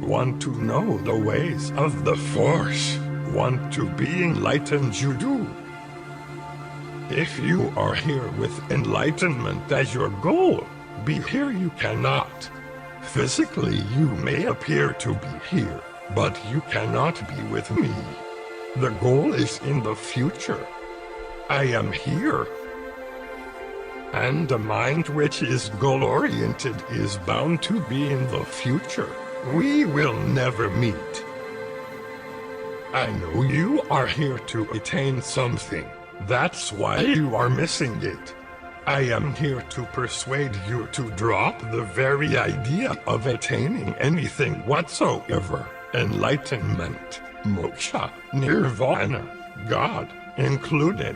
want to know the ways of the Force, want to be enlightened, you do. If you are here with enlightenment as your goal, be here you cannot. Physically you may appear to be here, but you cannot be with me. The goal is in the future. I am here. And a mind which is goal-oriented is bound to be in the future. We will never meet. I know you are here to attain something. That's why you are missing it. I am here to persuade you to drop the very idea of attaining anything whatsoever. Enlightenment, moksha, nirvana, God included.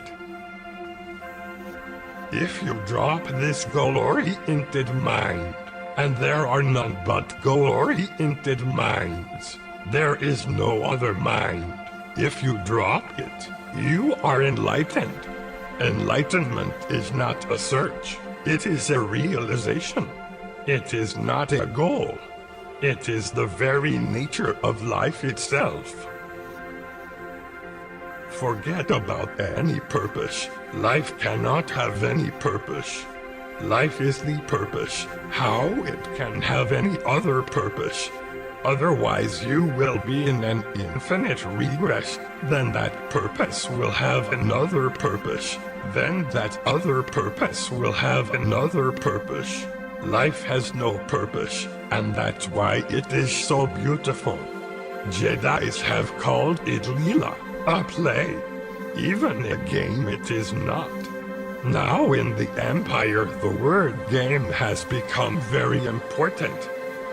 If you drop this goal-oriented mind, and there are none but goal-oriented minds, there is no other mind. If you drop it, you are enlightened. Enlightenment is not a search, it is a realization. It is not a goal. It is the very nature of life itself. Forget about any purpose. Life cannot have any purpose. Life is the purpose. How it can have any other purpose? Otherwise you will be in an infinite regress. Then that purpose will have another purpose. Then that other purpose will have another purpose. Life has no purpose, and that's why it is so beautiful. Jedis have called it Leela, a play. Even a game it is not. Now in the Empire the word game has become very important.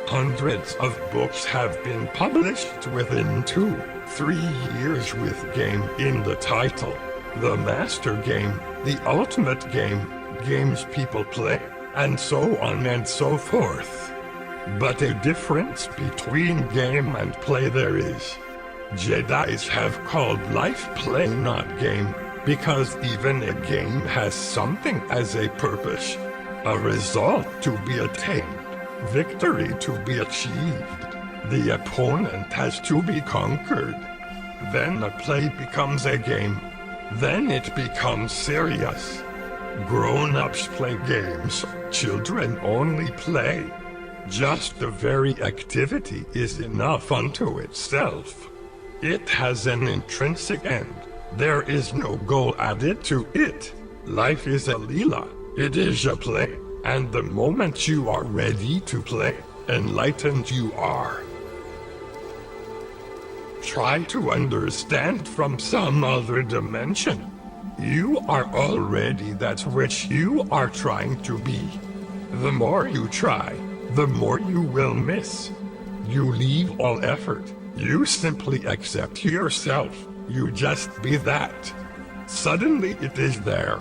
Hundreds of books have been published within 2-3 years with game in the title. The master game, the ultimate game, games people play, and so on and so forth. But a difference between game and play there is. Jedis have called life play, not game, because even a game has something as a purpose, a result to be attained, victory to be achieved. The opponent has to be conquered. Then a play becomes a game. Then it becomes serious. Grown-ups play games, children only play. Just the very activity is enough unto itself. It has an intrinsic end. There is no goal added to it. Life is a Leela. It is a play. And the moment you are ready to play, enlightened you are. Try to understand from some other dimension. You are already that which you are trying to be. The more you try, the more you will miss. You leave all effort. You simply accept yourself. You just be that. Suddenly it is there.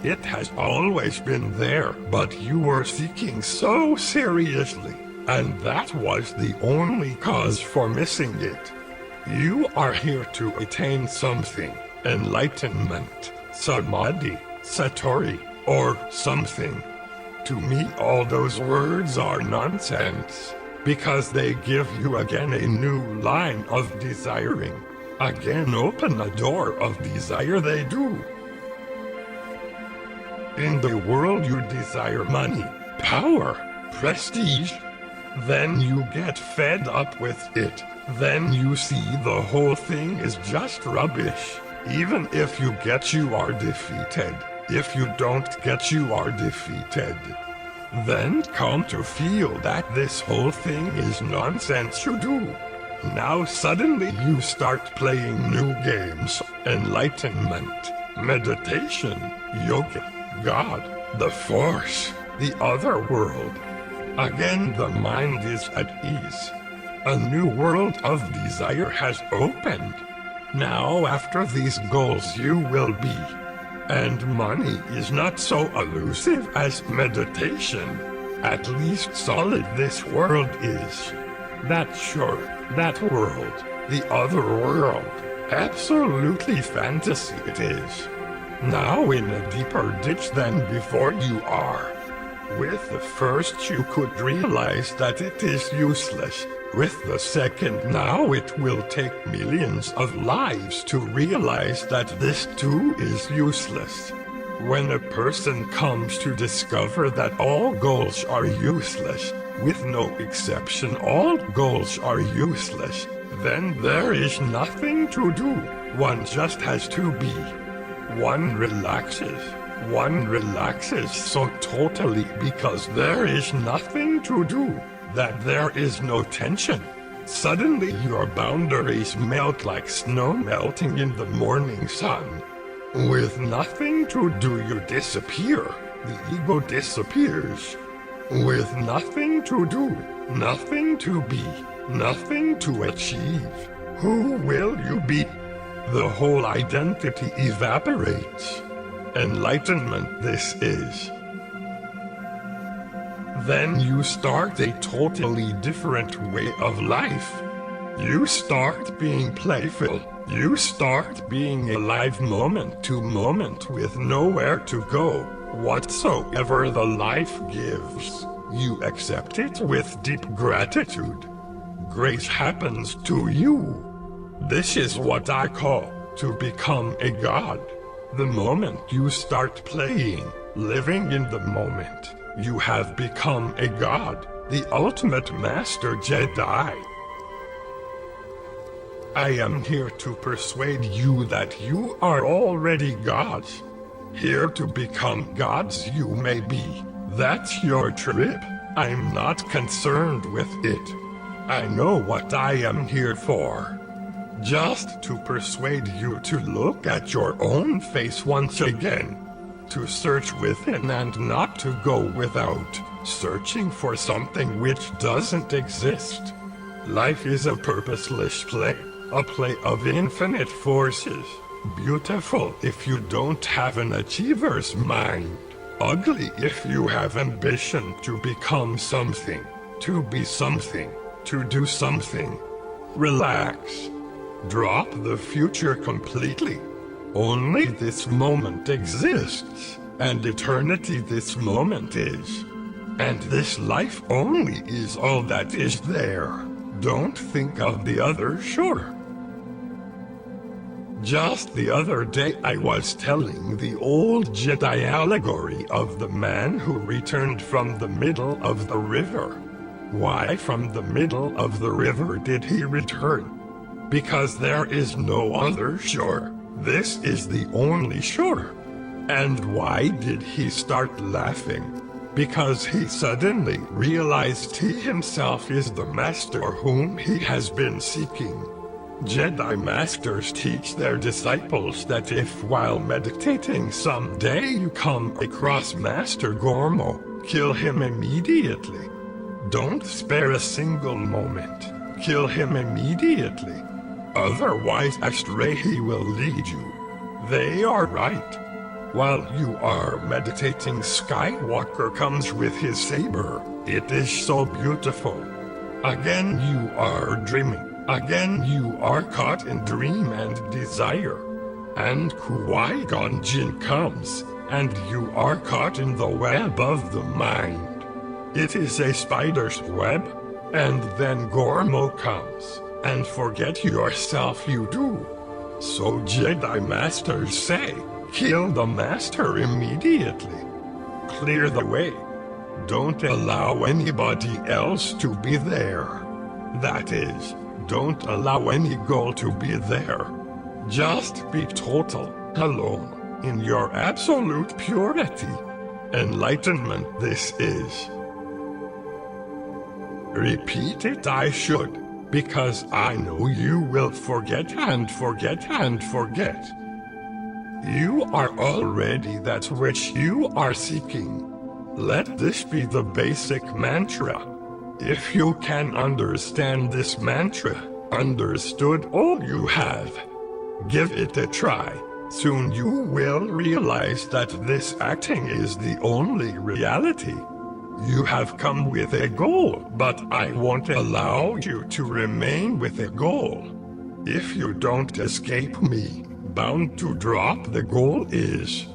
It has always been there, but you were seeking so seriously, and that was the only cause for missing it. You are here to attain something, enlightenment, samadhi, satori, or something. To me all those words are nonsense, because they give you again a new line of desiring. Again open a door of desire they do. In the world you desire money, power, prestige. Then you get fed up with it. Then you see the whole thing is just rubbish. Even if you get, you are defeated. If you don't get, you are defeated. Then come to feel that this whole thing is nonsense you do. Now suddenly you start playing new games, enlightenment, meditation, yoga, God, the Force, the other world. Again the mind is at ease. A new world of desire has opened. Now after these goals you will be. And money is not so elusive as meditation. At least solid this world is. That sure, that world, the other world, absolutely fantasy it is. Now in a deeper ditch than before you are. With the first you could realize that it is useless. With the second now, it will take millions of lives to realize that this too is useless. When a person comes to discover that all goals are useless, with no exception all goals are useless, then there is nothing to do. One just has to be. One relaxes so totally because there is nothing to do, that there is no tension. Suddenly your boundaries melt like snow melting in the morning sun. With nothing to do, you disappear. The ego disappears. With nothing to do, nothing to be, nothing to achieve, who will you be? The whole identity evaporates. Enlightenment this is. Then you start a totally different way of life. You start being playful. You start being alive moment to moment with nowhere to go. Whatsoever the life gives, you accept it with deep gratitude. Grace happens to you. This is what I call to become a god. The moment you start playing, living in the moment, you have become a god, the ultimate Master Jedi. I am here to persuade you that you are already gods. Here to become gods you may be. That's your trip. I'm not concerned with it. I know what I am here for. Just to persuade you to look at your own face once again. To search within and not to go without, searching for something which doesn't exist. Life is a purposeless play, a play of infinite forces. Beautiful if you don't have an achiever's mind. Ugly if you have ambition to become something, to be something, to do something. Relax. Drop the future completely. Only this moment exists, and eternity this moment is. And this life only is all that is there. Don't think of the other shore. Just the other day I was telling the old Jedi allegory of the man who returned from the middle of the river. Why from the middle of the river did he return? Because there is no other shore. This is the only shore. And why did he start laughing? Because he suddenly realized he himself is the master whom he has been seeking. Jedi masters teach their disciples that if while meditating someday you come across Master Gormo, kill him immediately. Don't spare a single moment. Kill him immediately. Otherwise astray he will lead you. They are right. While you are meditating, Skywalker comes with his saber. It is so beautiful. Again you are dreaming. Again you are caught in dream and desire. And Qui-Gon Jinn comes, and you are caught in the web of the mind. It is a spider's web. And then Gormo comes. And forget yourself you do. So Jedi Masters say, kill the Master immediately. Clear the way. Don't allow anybody else to be there. That is, don't allow any goal to be there. Just be total, alone, in your absolute purity. Enlightenment this is. Repeat it I should. Because I know you will forget and forget and forget. You are already that which you are seeking. Let this be the basic mantra. If you can understand this mantra, understood all you have. Give it a try. Soon you will realize that this acting is the only reality. You have come with a goal, but I won't allow you to remain with a goal. If you don't escape me, bound to drop the goal is.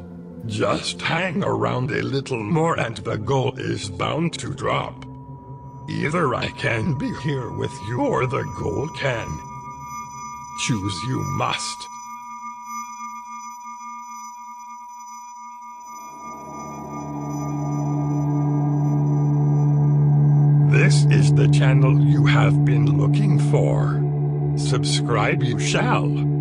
Just hang around a little more and the goal is bound to drop. Either I can be here with you or the gold can. Choose you must. This is the channel you have been looking for. Subscribe you shall.